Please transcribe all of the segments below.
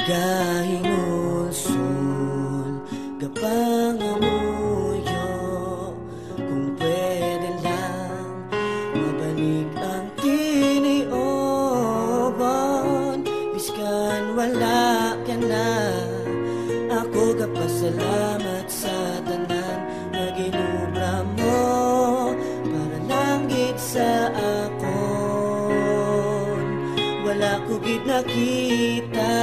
Gahinulsul gapangamuyo, kung pwede lang mabalik ang tiniobon. Biskan wala ka na, ako kapasalamat sa tanan na ginubra mo para lang gid sa akon. Wala ko gid nakita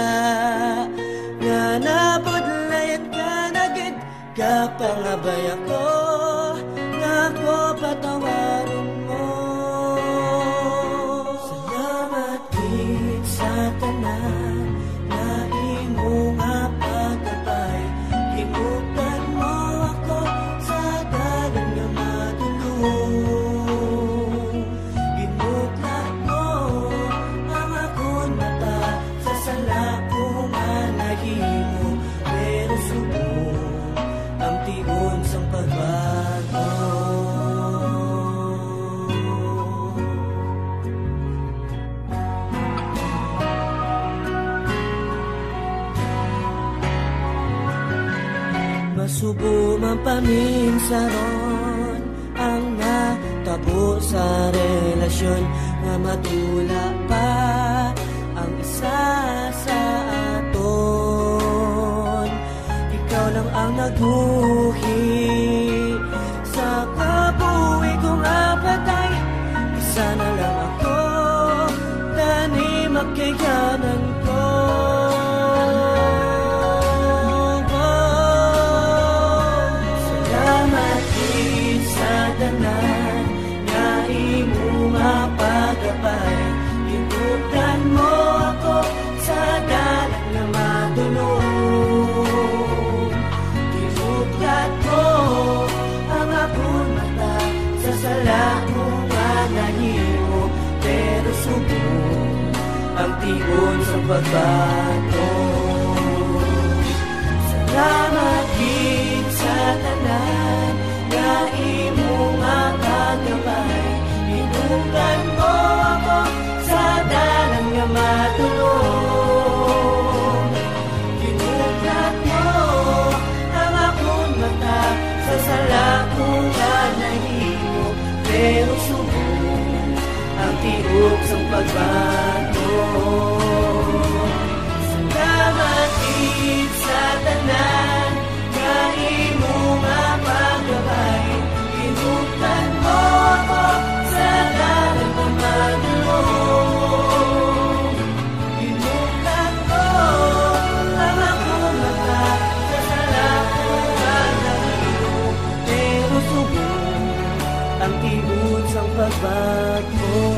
nga nabudlayan ka na gid, kapangabay ako nga ako patawaron mo. Salamat gid sa tanan na imo nga pagkabay, ginutan mo ako sa dalan nga madulong. Ginutlat mo ang akong mata sa sala ko nga nahimo, pero subong ang tigon sang pagbago. Masubo man paminsaron ang natabo sa relasyon, nga matula pa ang isa sa aton. Ikaw lang ang naguhi sa kabuhi kong apatay. Isa na lang ako, tani magkayanan ko. Nga imo mapagabay, ginutan mo ako sa dalan nga madulong. Ginutlat mo ang akong mata sa sala ko nga nahimo, pero subong ang tigon sa pagbato. Salamat gid sa tanan nga imo makagabay, ginutan mo ako sa dalan nga matulong. Ginutlat mo ang akong mata sa sala ko nga nahimo, pero subong ang tiog sang pagbago. Salamat gid sa tanan nga imo mapagabay, ginutan mo ako sa dalan nga madulong. Ginutlat mo ang akong mata sa sala ko nga nahimo, pero subong ang tigon sang pagbago.